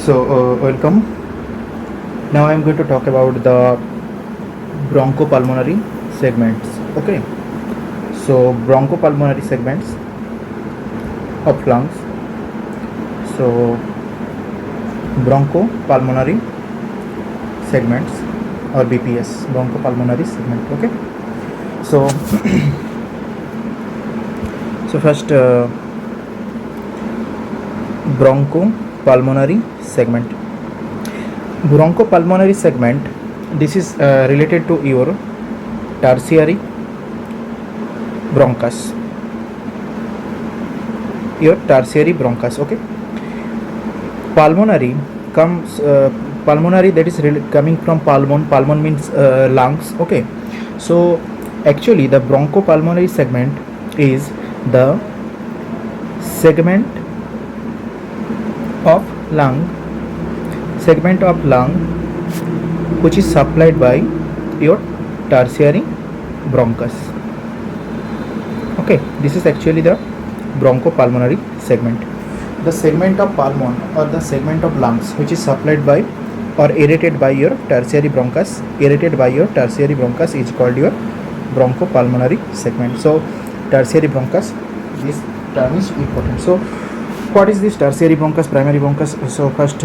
Welcome. Now I am going to talk about the bronchopulmonary segments. Okay, so bronchopulmonary segments of lungs. So bronchopulmonary segments or BPS, bronchopulmonary segment. Okay, so first bronchopulmonary segment. Bronchopulmonary segment, this is related to your tertiary bronchus. Your tertiary bronchus. Okay, pulmonary comes pulmonary, that is coming from pulmon. Pulmon means lungs. Okay, so actually the bronchopulmonary segment is the segment of lung which is supplied by your tertiary bronchus. Okay, this is actually the bronchopulmonary segment, the segment of pulmon or the segment of lungs which is supplied by or aerated by your tertiary bronchus. Aerated by your tertiary bronchus is called your bronchopulmonary segment. So tertiary bronchus, this term is important. So what is this tertiary bronchus, primary bronchus? So first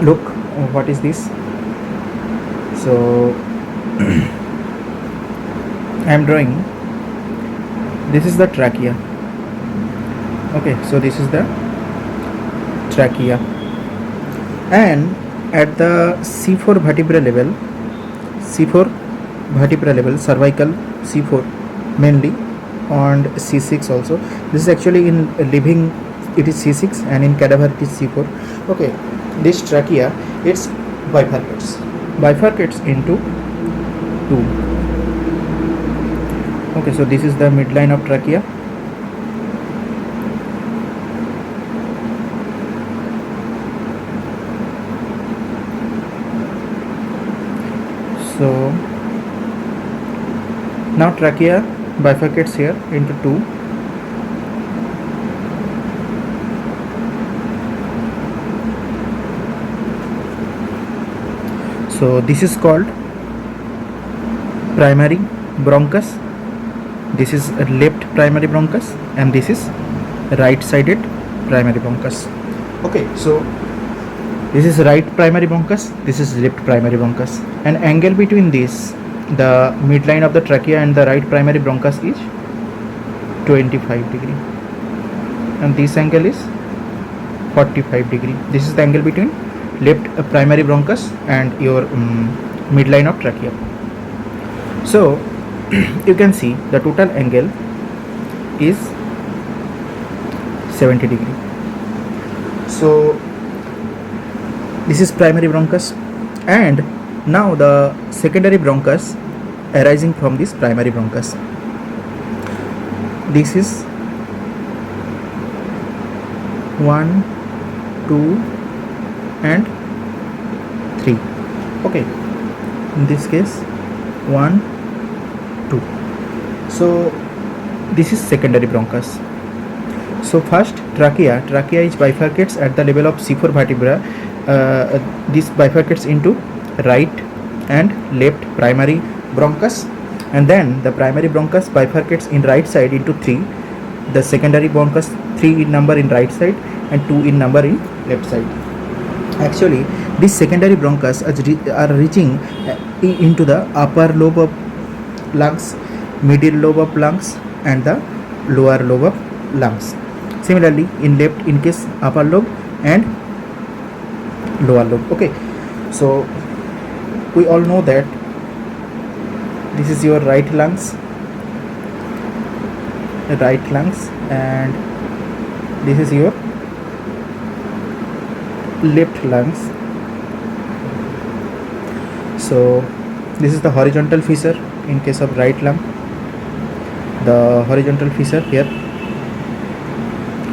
look what is this. So I am drawing, this is the trachea. Okay, so this is the trachea, and at the C4 vertebra level, cervical C4 mainly, and C6 also. This is actually in living it is C6 and in cadaver it is C4. Okay, this trachea, it's bifurcates into two. Okay, so this is the midline of trachea. So now trachea bifurcates here into two. So this is called primary bronchus. This is a left primary bronchus and this is right sided primary bronchus. Okay, so this is right primary bronchus, this is left primary bronchus, and angle between this, the midline of the trachea and the right primary bronchus, is 25 degree, and this angle is 45 degree. This is the angle between left primary bronchus and your midline of trachea. So you can see the total angle is 70 degree. So this is primary bronchus, and now the secondary bronchus arising from this primary bronchus. This is 1, 2 and 3. Okay, in this case 1, 2. So this is secondary bronchus. So first trachea is bifurcates at the level of C4 vertebra. This bifurcates into right and left primary bronchus, and then the primary bronchus bifurcates in right side into 3. The secondary bronchus 3 in number in right side and 2 in number in left side. Actually these secondary bronchus are reaching into the upper lobe of lungs, middle lobe of lungs and the lower lobe of lungs. Similarly in left, in case upper lobe and lower lobe. Okay, so we all know that this is your right lungs, and this is your left lungs. So this is the horizontal fissure in case of right lung, the horizontal fissure here,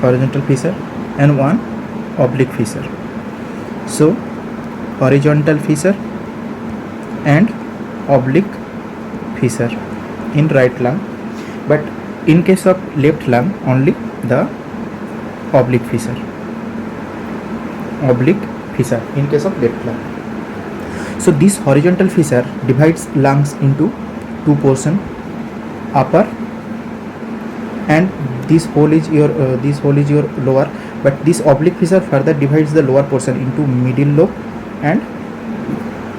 horizontal fissure, and one oblique fissure. So horizontal fissure and oblique fissure in right lung, but in case of left lung only the oblique fissure. oblique fissure in case of left lung. So this horizontal fissure divides lungs into two portion, upper, and this hole is your lower, but this oblique fissure further divides the lower portion into middle lobe and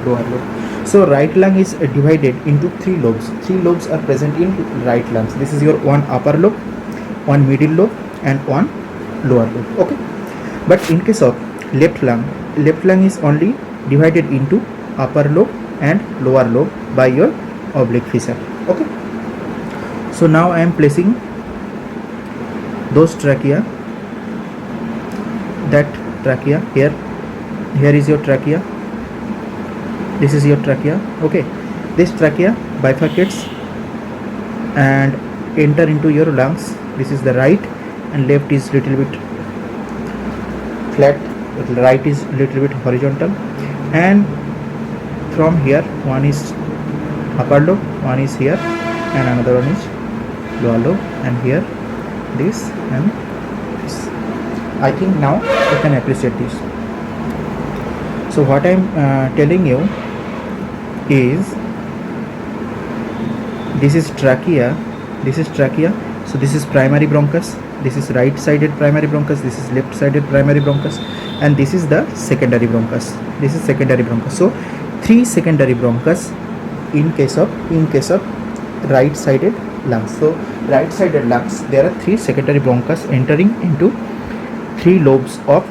lower lobe. So right lung is divided into three lobes. Three lobes are present in right lungs. This is your one upper lobe, one middle lobe, and one lower lobe. Okay, but in case of left lung is only divided into upper lobe and lower lobe by your oblique fissure. Okay, so now I am placing those trachea, that trachea here is your trachea, this is your trachea. Okay, this trachea bifurcates and enter into your lungs. This is the right, and left is little bit flat, right is little bit horizontal, and from here one is upper lobe, one is here, and another one is lower lobe, and here this and this. I think now you can appreciate this. So what I am telling you is, this is trachea, so this is primary bronchus, this is right sided primary bronchus, this is left sided primary bronchus, and this is the secondary bronchus, this is secondary bronchus. So three secondary bronchus in case of right sided lungs. So right sided lungs, there are three secondary bronchus entering into three lobes of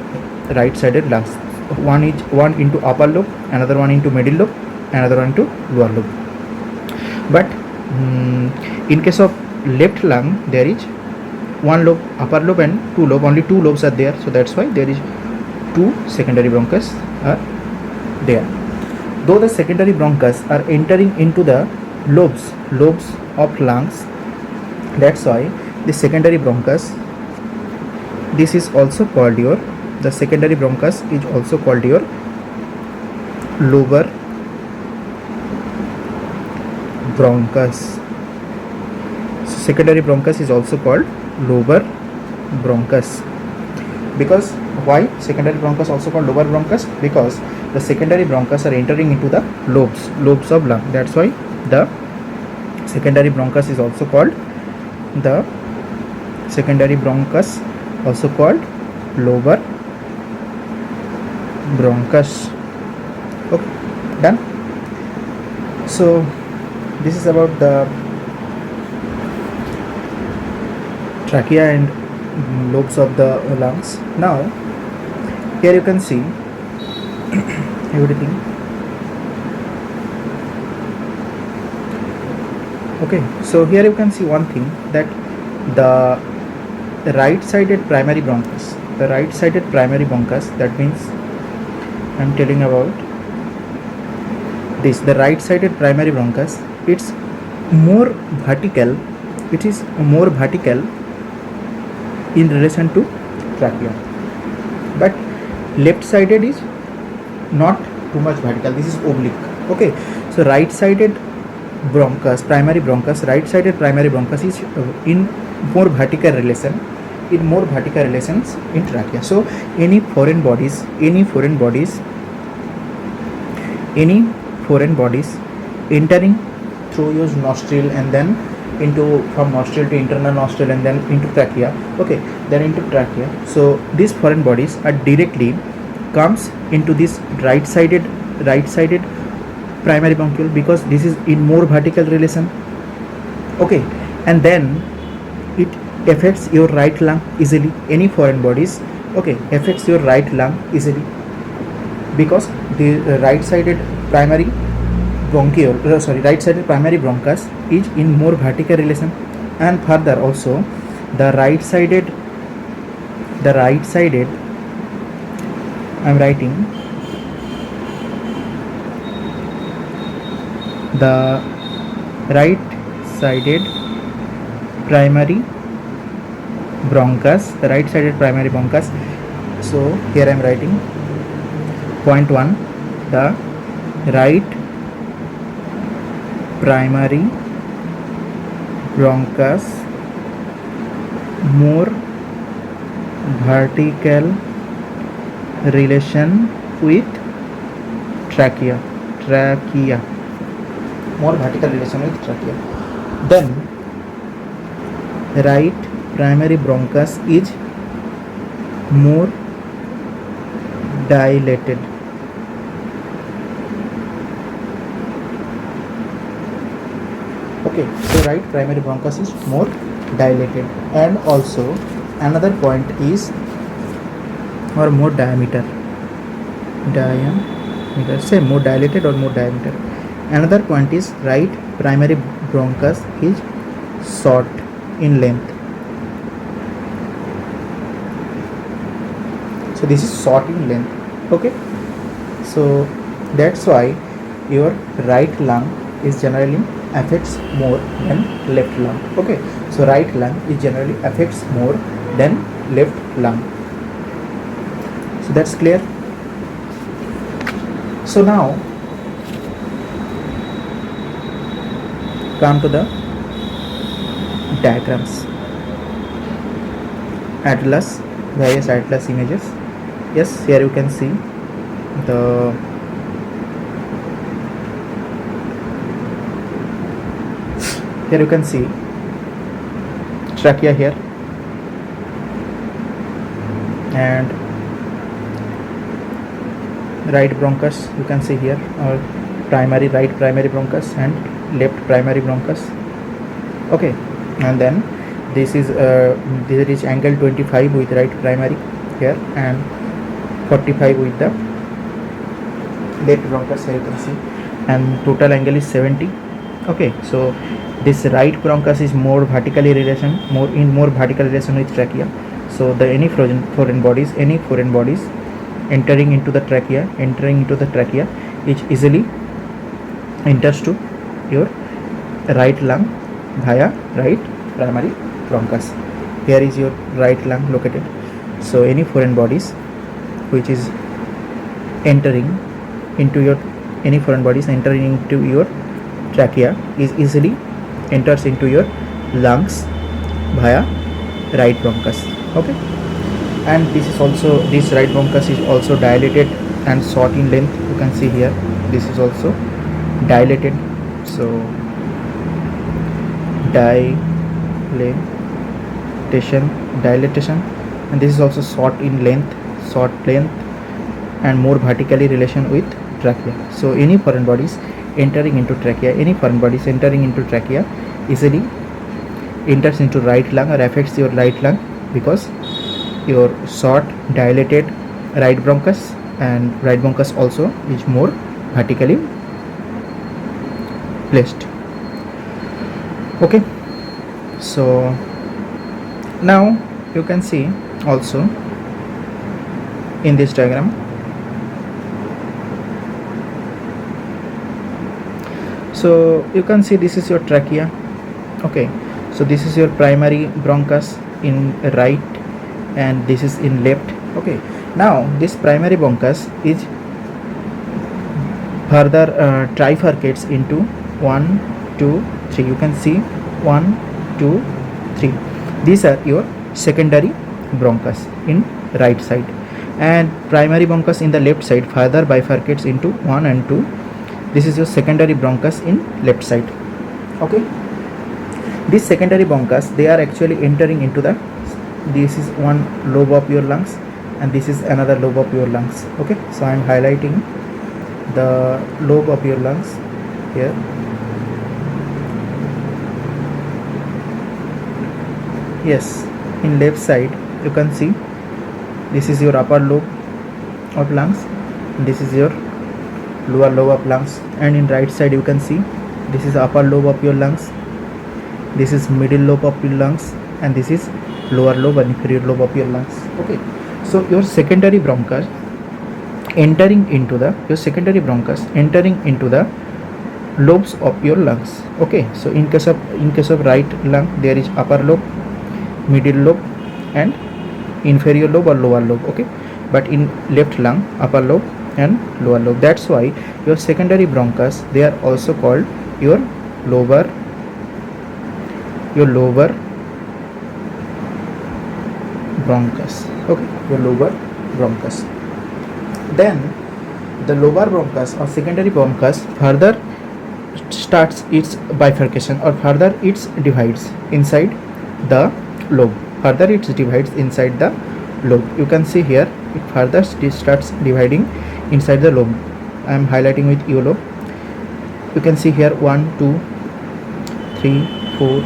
right sided lungs. One into upper lobe, another one into middle lobe, another one into lower lobe. But in case of left lung, there is one lobe, upper lobe, and two lobe. Only two lobes are there, so that's why there is two secondary bronchus are there. Though the secondary bronchus are entering into the lobes of lungs, that's why the secondary bronchus, this is also called your, the secondary bronchus is also called your lower bronchus. So secondary bronchus is also called lower bronchus. Because why secondary bronchus also called lower bronchus? Because the secondary bronchus are entering into the lobes of lung. That's why the secondary bronchus is also called lower bronchus. Okay, done. So this is about the trachea and lobes of the lungs. Now here you can see everything. Okay, so here you can see one thing, that the right sided primary bronchus, that means I am telling about this, the right sided primary bronchus, it's more vertical, in relation to trachea, but left sided is not too much vertical, this is oblique. Okay, so right sided primary bronchus is in more vertical relations in trachea. So any foreign bodies entering through your nostril, and then from nostril to internal nostril, and then into trachea. Okay, then into trachea. So these foreign bodies are directly comes into this right sided primary bronchiole, because this is in more vertical relation. Okay, and then it affects your right lung easily. Any foreign bodies, okay, affects your right lung easily, because the right sided primary bronchus is in more vertical relation. And further also the right sided I am writing the right sided primary bronchus, so here I am writing point 1, the right primary bronchus more vertical relation with trachea. More vertical relation with trachea. Then right primary bronchus is more dilated. Okay, so right primary bronchus is more dilated, and also another point is, or more diameter, say more dilated or more diameter. Another point is right primary bronchus is short in length. So this is short in length. Okay, so that's why your right lung is generally affects more than left lung. Okay, so right lung is generally affects more than left lung. So that's clear. So now come to the diagrams. Atlas, various atlas images. Yes, here you can see the trachea here, and right bronchus you can see here, or right primary bronchus and left primary bronchus. Okay, and then this is angle 25 with right primary here, and 45 with the left bronchus here you can see, and total angle is 70. Okay, so this right bronchus is more vertical relation with trachea. So the any foreign bodies entering into the trachea which easily enters to your right lung via right primary bronchus. Here is your right lung located. So any foreign bodies which is entering into your trachea is easily enters into your lungs via right bronchus. Okay, and this right bronchus is also dilated and short in length. You can see here this is also dilated. So dilatation, and this is also short length and more vertically relation with trachea. So any foreign bodies entering into trachea easily enters into right lung or affects your right lung, because your short dilated right bronchus, and right bronchus also is more vertically placed. Okay, so now you can see also in this diagram. So you can see this is your trachea. Okay, so this is your primary bronchus in right, and this is in left. Okay, now this primary bronchus is further trifurcates into 1, 2, 3. You can see 1, 2, 3. These are your secondary bronchus in right side, and primary bronchus in the left side further bifurcates into 1 and 2. This is your secondary bronchus in left side. Okay, this secondary bronchus, they are actually entering into this is one lobe of your lungs, and this is another lobe of your lungs. Okay, so I am highlighting the lobe of your lungs here. Yes, in left side you can see this is your upper lobe of lungs, this is your lower lobe of lungs, and in right side you can see this is upper lobe of your lungs, this is middle lobe of your lungs, and this is lower lobe and inferior lobe of your lungs. Okay, so your secondary bronchus entering into the lobes of your lungs. Okay, so in case of right lung, there is upper lobe, middle lobe, and inferior lobe or lower lobe. Okay, but in left lung, upper lobe and lower lobe. That's why your secondary bronchus, they are also called your lower bronchus. Okay, your lower bronchus. Then the lobar bronchus or secondary bronchus further starts its bifurcation or further it divides inside the lobe. Further it divides inside the lobe. You can see here it further starts dividing inside the lobe. I am highlighting with yellow. You can see here 1, 2, 3, 4.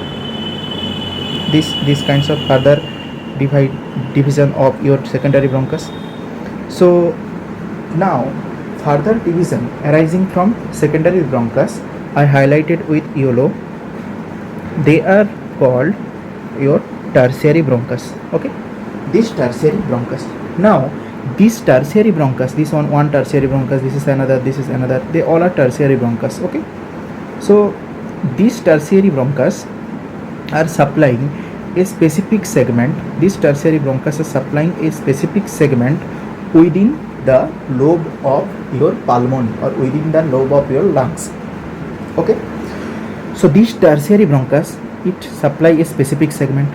These kinds of further division of your secondary bronchus. So now further division arising from secondary bronchus I highlighted with yellow. They are called your tertiary bronchus. Okay, this tertiary bronchus. Now this tertiary bronchus, this one tertiary bronchus, this is another, they all are tertiary bronchus. Okay, so these tertiary bronchus are supplying a specific segment. This tertiary bronchus is supplying a specific segment within the lobe of your pulmon or within the lobe of your lungs. Okay, so this tertiary bronchus, it supply a specific segment.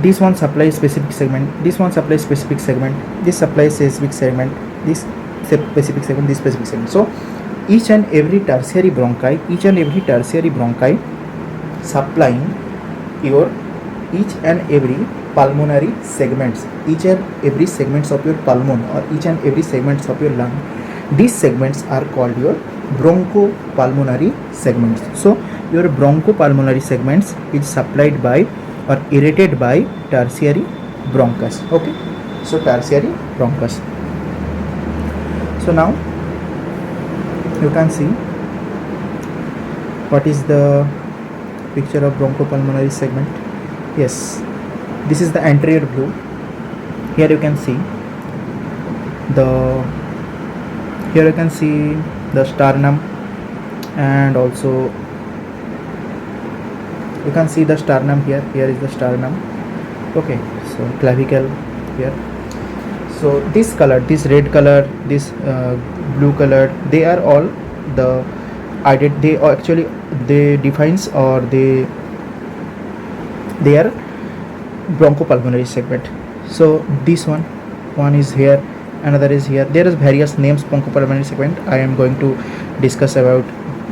This one supplies specific segment, this one supplies specific segment, this supplies specific segment, this specific segment, this specific segment. So each and every tertiary bronchi supplying your each and every pulmonary segments, each and every segments of your pulmon or each and every segments of your lung. These segments are called your bronchopulmonary segments. So your bronchopulmonary segments is supplied by or irritated by tertiary bronchus. Okay, so tertiary bronchus. So now you can see what is the picture of bronchopulmonary segment. Yes, this is the anterior view. Here you can see the sternum, and also you can see the sternum here. Here is the sternum. Okay, so clavicle here. So this color, this red color, this blue color, they are all they defines or they are bronchopulmonary segment. So this one is here, another is here. There is various names bronchopulmonary segment. I am going to discuss about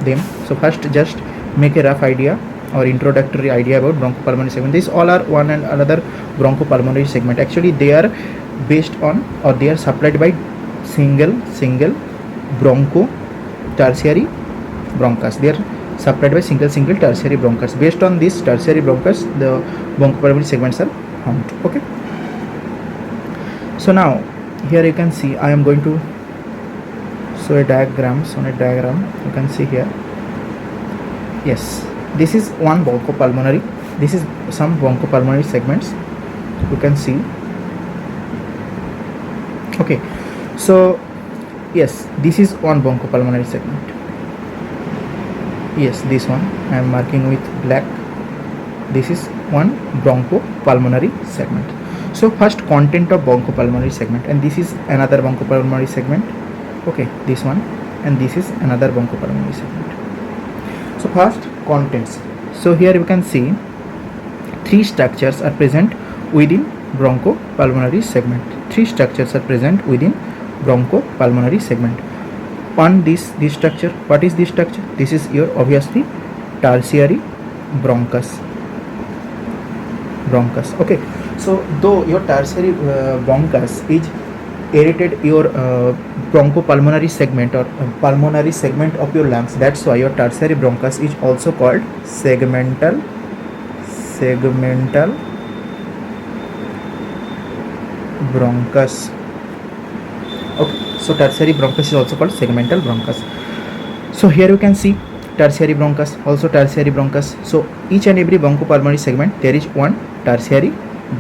them. So first just make a rough idea or introductory idea about bronchopulmonary segment. These all are one and another bronchopulmonary segment. Actually they are based on or they are supplied by single broncho tertiary bronchus. They are supplied by single tertiary bronchus. Based on this tertiary bronchus, the bronchopulmonary segments are found. Okay, so now here you can see I am going to show a diagram. So on a diagram you can see here, yes, this is one bronchopulmonary, this is some bronchopulmonary segments you can see. Okay, so yes, this is one bronchopulmonary segment. Yes, this one I am marking with black. This is one bronchopulmonary segment. So first content of bronchopulmonary segment, and this is another bronchopulmonary segment. Okay, this one, and this is another bronchopulmonary segment. So first contents. So here you can see three structures are present within bronchopulmonary segment. Three structures are present within bronchopulmonary segment. One, this structure. What is this structure? This is your obviously tertiary bronchus. Okay, so though your tertiary bronchus is irritated your bronchopulmonary segment or pulmonary segment of your lungs, that's why your tertiary bronchus is also called segmental bronchus. Okay, so tertiary bronchus is also called segmental bronchus. So here you can see tertiary bronchus, also tertiary bronchus. So each and every bronchopulmonary segment there is one tertiary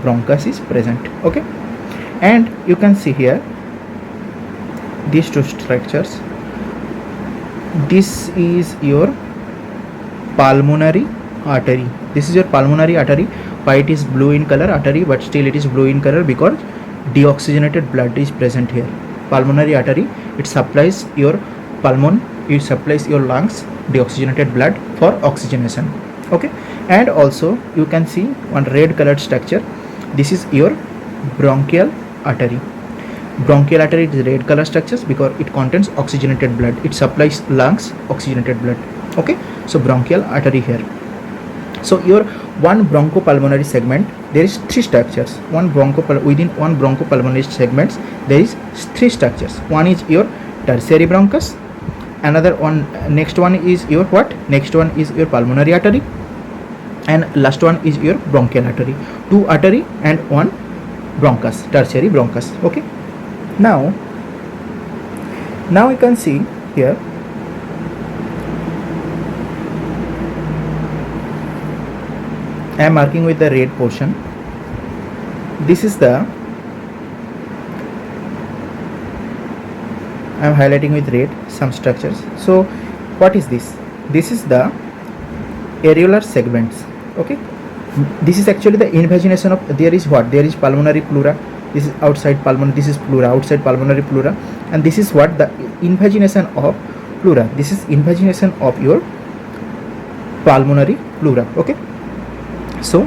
bronchus is present. Okay, and you can see here these two structures. This is your pulmonary artery. This is your pulmonary artery. Why it is blue in color artery, but still it is blue in color because deoxygenated blood is present here. Pulmonary artery, it supplies your pulmon, it supplies your lungs deoxygenated blood for oxygenation. Okay, and also you can see one red colored structure. This is your bronchial artery. Bronchial artery is red color structures because it contains oxygenated blood. It supplies lungs oxygenated blood. Okay, so bronchial artery here. So your one bronchopulmonary segment, there is three structures. Within one bronchopulmonary segments there is three structures. One is your tertiary bronchus, another one, next one is your what? Next one is your pulmonary artery, and last one is your bronchial artery. Two artery and one bronchus, tertiary bronchus. Okay. Now you can see here I am marking with the red portion. This is the, I am highlighting with red some structures. So what is this? This is the areolar segments. Okay, this is actually the invagination of, there is what? There is pulmonary pleura. This is outside pulmonary, this is pleura, outside pulmonary pleura, and this is what? The invagination of pleura. This is invagination of your pulmonary pleura. Okay, so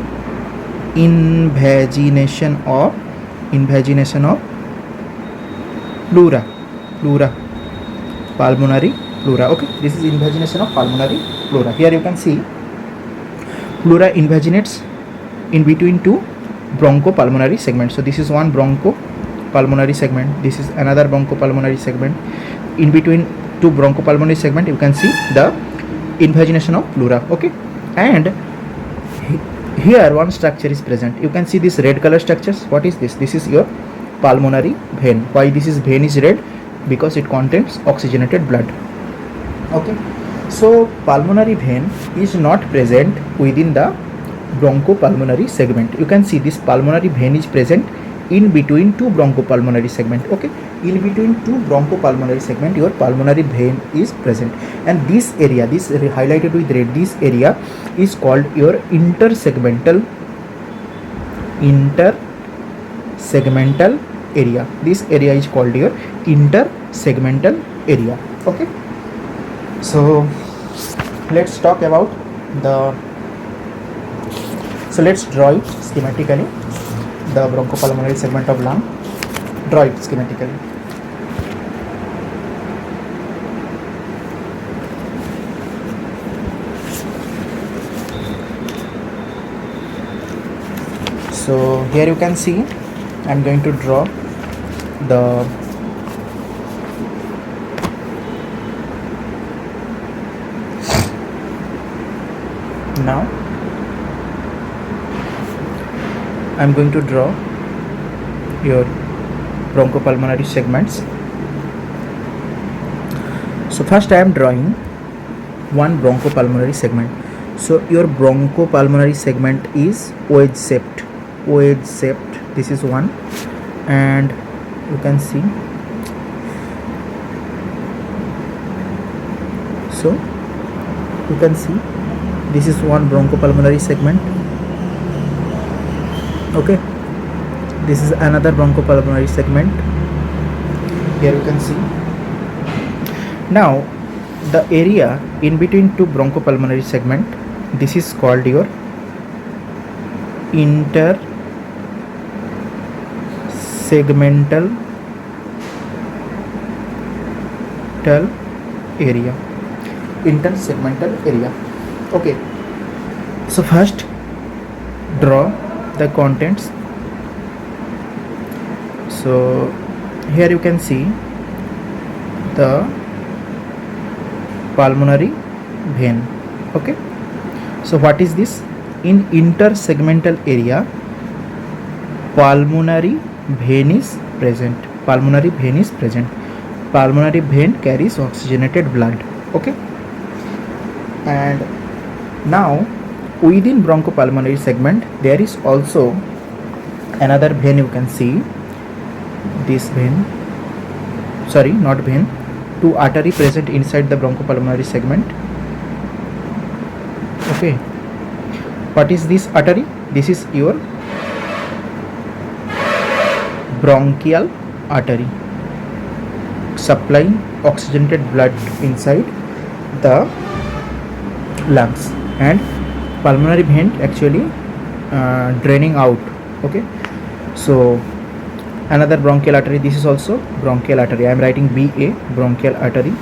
invagination of pleura, pulmonary pleura. Okay, this is invagination of pulmonary pleura. Here you can see pleura invaginates in between two bronchopulmonary segments. So this is one bronchopulmonary segment, this is another bronchopulmonary segment. In between two bronchopulmonary segment you can see the invagination of pleura. Okay, and here one structure is present. You can see this red color structures. What is this? This is your pulmonary vein. Why this is vein is red? Because it contains oxygenated blood. Okay, so pulmonary vein is not present within the bronchopulmonary segment. You can see this pulmonary vein is present in between two bronchopulmonary segment. Okay, in between two bronchopulmonary segment your pulmonary vein is present, and this area, this highlighted with red, this area is called your intersegmental area. This area is called your intersegmental area. Okay, so let's talk about let's draw it schematically, the bronchopulmonary segment of lung. Draw it schematically. So here you can see I am going to draw the now I am going to draw your bronchopulmonary segments. So first I am drawing one bronchopulmonary segment. So your bronchopulmonary segment is wedge shaped. This is one, and you can see, so you can see this is one bronchopulmonary segment. Okay, this is another bronchopulmonary segment. Here you can see. Now the area in between two bronchopulmonary segment, this is called your intersegmental area. Okay, so first draw the contents. So here you can see the pulmonary vein. Okay, so what is this? In intersegmental area pulmonary vein is present. Pulmonary vein carries oxygenated blood. Okay, and now within bronchopulmonary segment there is also another vein. You can see this vein, sorry, not vein, two artery present inside the bronchopulmonary segment. Okay, what is this artery? This is your bronchial artery, supplying oxygenated blood inside the lungs, and pulmonary vein actually draining out. Okay, so Another bronchial artery, this is also bronchial artery. I am writing BA, bronchial artery.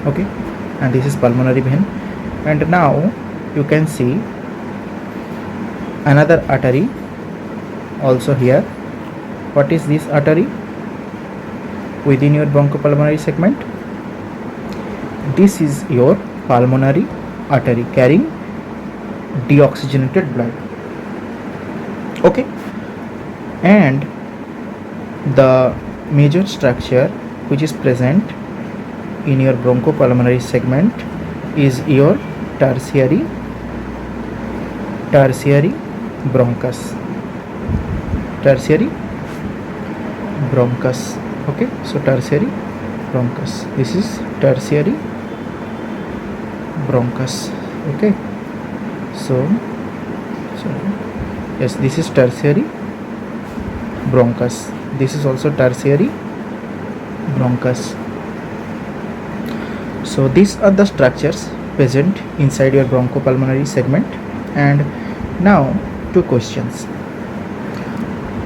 Okay, and this is pulmonary vein. And now you can see another artery also here. What is this artery within your bronchopulmonary segment? This is your pulmonary artery carrying deoxygenated blood. Okay, and the major structure which is present in your bronchopulmonary segment is your tertiary bronchus. Tertiary bronchus. Okay, so tertiary bronchus. This is tertiary bronchus. Okay, so yes, this is tertiary bronchus. This is also tertiary bronchus. So these are the structures present inside your bronchopulmonary segment. And now two questions.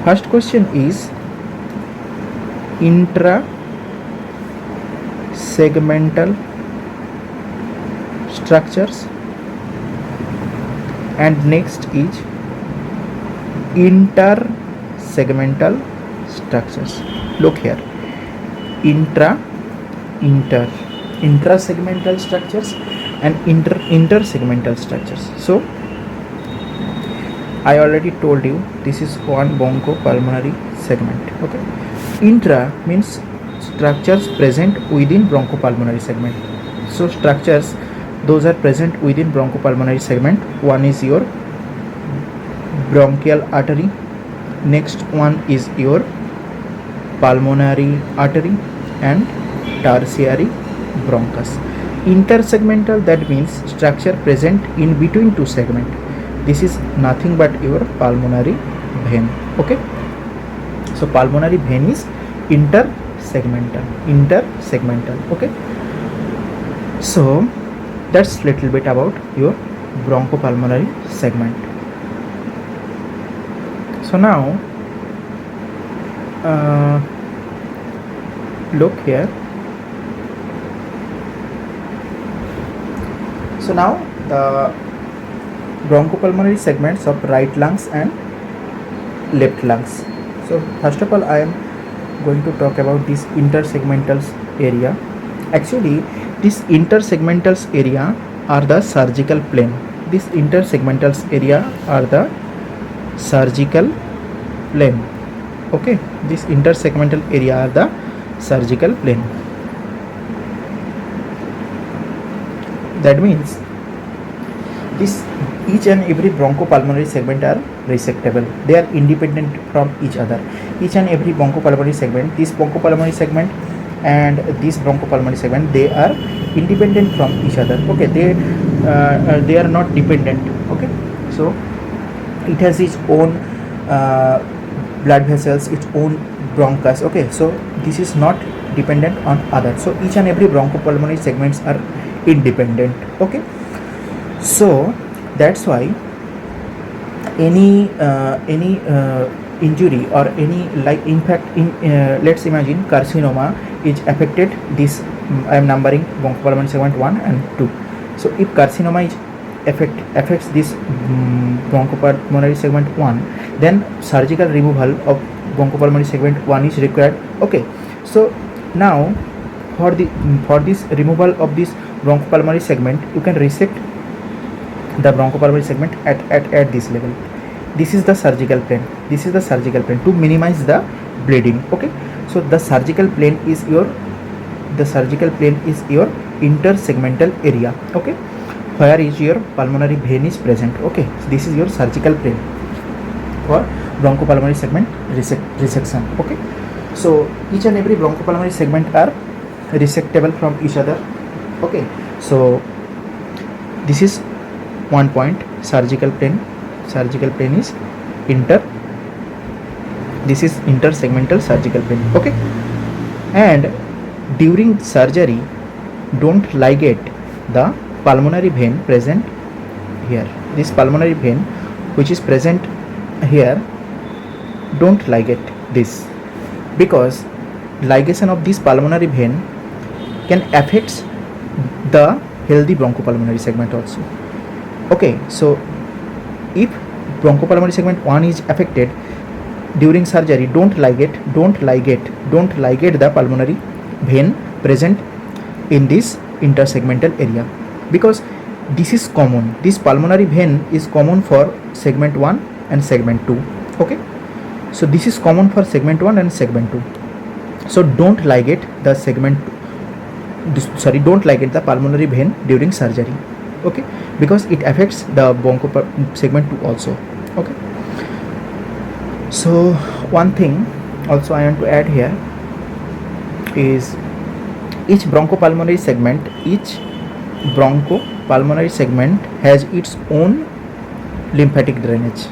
First question is intra-segmental structures, and next is inter-segmental structures. Look here, intra-segmental structures and inter-segmental structures. So I already told you this is one bronchopulmonary segment. Okay, intra means structures present within bronchopulmonary segment. So structures those are present within bronchopulmonary segment. One is your bronchial artery, next one is your pulmonary artery, and tertiary bronchus. Intersegmental, that means structure present in between two segments. This is nothing but your pulmonary vein. Okay, so pulmonary vein is intersegmental. Okay, so that's little bit about your bronchopulmonary segment. So now look here. So now the bronchopulmonary segments of right lungs and left lungs. So first of all, I am going to talk about this intersegmental area. Actually, this intersegmental area are the surgical plane. This intersegmental area are the surgical plane. Okay, this intersegmental area are the surgical plane. That means this each and every bronchopulmonary segment are resectable. They are independent from each other. Each and every bronchopulmonary segment, this bronchopulmonary segment and this bronchopulmonary segment, they are independent from each other. Okay, they are not dependent. Okay, so it has its own blood vessels, its own bronchus. Okay, so this is not dependent on others. So each and every bronchopulmonary segments are independent. Okay, so that's why any injury or any, like, in fact, in let's imagine carcinoma is affected this. I am numbering bronchopulmonary segment 1 and 2. So if carcinoma is affects this bronchopulmonary segment 1, then surgical removal of bronchopulmonary segment 1 is required. Okay, so now for this removal of this bronchopulmonary segment, you can resect the bronchopulmonary segment at this level. This is the surgical plane. This is the surgical plane to minimize the bleeding. Okay, so the surgical plane is your intersegmental area. Okay, where is your pulmonary vein is present. Okay, so this is your surgical plane for bronchopulmonary segment resection. Okay, so each and every bronchopulmonary segment are resectable from each other. Okay, so this is one point, surgical plane. Surgical plane is this is intersegmental surgical plane. Okay, and during surgery, don't ligate the pulmonary vein present here. This pulmonary vein which is present here, don't ligate. this, because ligation of this pulmonary vein can affect the healthy bronchopulmonary segment also. Okay, so if bronchopulmonary segment 1 is affected during surgery, don't ligate the pulmonary vein present in this intersegmental area, because this is common. This pulmonary vein is common for segment 1 and segment 2. Okay, so this is common for segment 1 and segment 2. So don't ligate the don't ligate the pulmonary vein during surgery. Okay, because it affects the segment 2 also. Okay, so one thing also I want to add here is each bronchopulmonary segment has its own lymphatic drainage.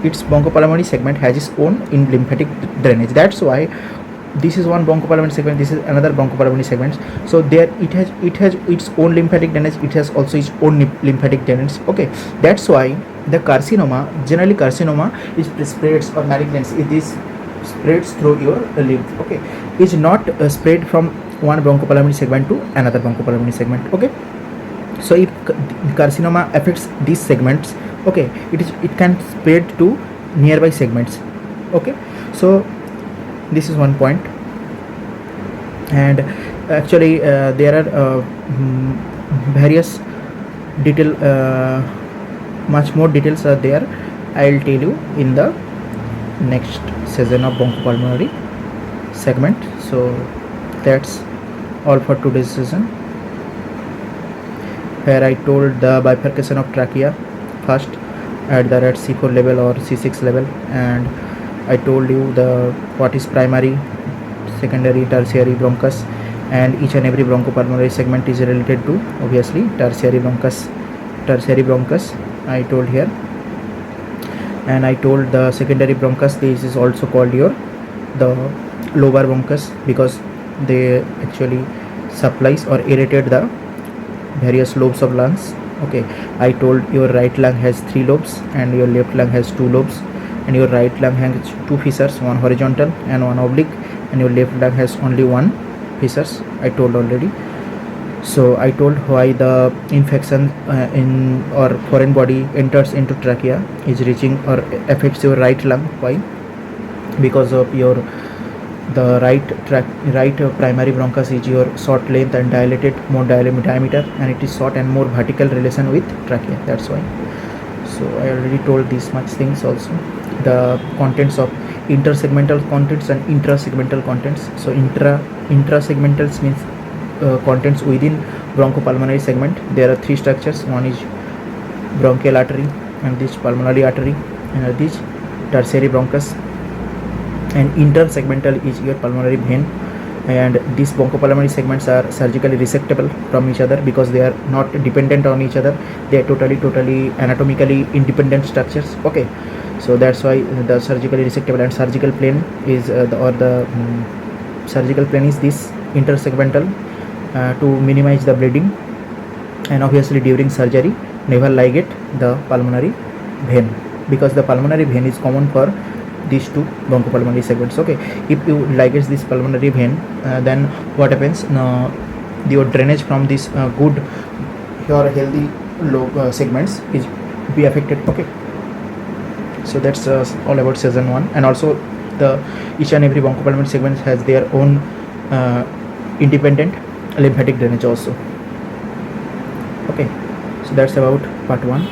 Its bronchopulmonary segment has its own lymphatic drainage. That's why this is one bronchopulmonary segment, this is another bronchopulmonary segment. So there it has its own lymphatic drainage, it has also its own lymphatic drainage. Okay, that's why the generally carcinoma is spreads or malignancy, it is spreads through your lymph. Okay, is not spread from one bronchopulmonary segment to another bronchopulmonary segment. Okay, so if carcinoma affects these segments, okay, it can spread to nearby segments. Okay, so this is one point. And actually there are various detail, much more details are there. I'll tell you in the next session of bronchopulmonary segment. So that's all for today's session, where I told the bifurcation of trachea first at the C4 level or C6 level, and I told you what is primary, secondary, tertiary bronchus, and each and every bronchopulmonary segment is related to obviously tertiary bronchus I told here. And I told the secondary bronchus, this is also called the lobar bronchus, because they actually supplies or irritate the various lobes of lungs. Okay, I told your right lung has 3 lobes and your left lung has 2 lobes, and your right lung has 2 fissures, one horizontal and one oblique, and your left lung has only 1 fissures, I told already. So I told why the infection in or foreign body enters into trachea is reaching or affects your right lung. Why? Because of the right primary bronchus is your short length and dilated more diameter, and it is short and more vertical relation with trachea. That's why. So I already told these much things also. The contents of intersegmental contents and intrasegmental contents. So intrasegmentals means contents within bronchopulmonary segment. There are 3 structures. One is bronchial artery, and this pulmonary artery, and this tertiary bronchus, and intersegmental is your pulmonary vein. And these bronchopulmonary segments are surgically resectable from each other because they are not dependent on each other. They are totally anatomically independent structures. Okay, so that's why the surgically resectable, and surgical plane is surgical plane is this intersegmental to minimize the bleeding. And obviously during surgery never ligate the pulmonary vein, because the pulmonary vein is common for these 2 bronchopulmonary segments. Okay, if you ligate this pulmonary vein, then what happens? Your drainage from this good your healthy low segments is be affected. Okay, so that's all about session 1. And also the each and every bronchopulmonary segment has their own independent lymphatic drainage also. Okay, so that's about part 1.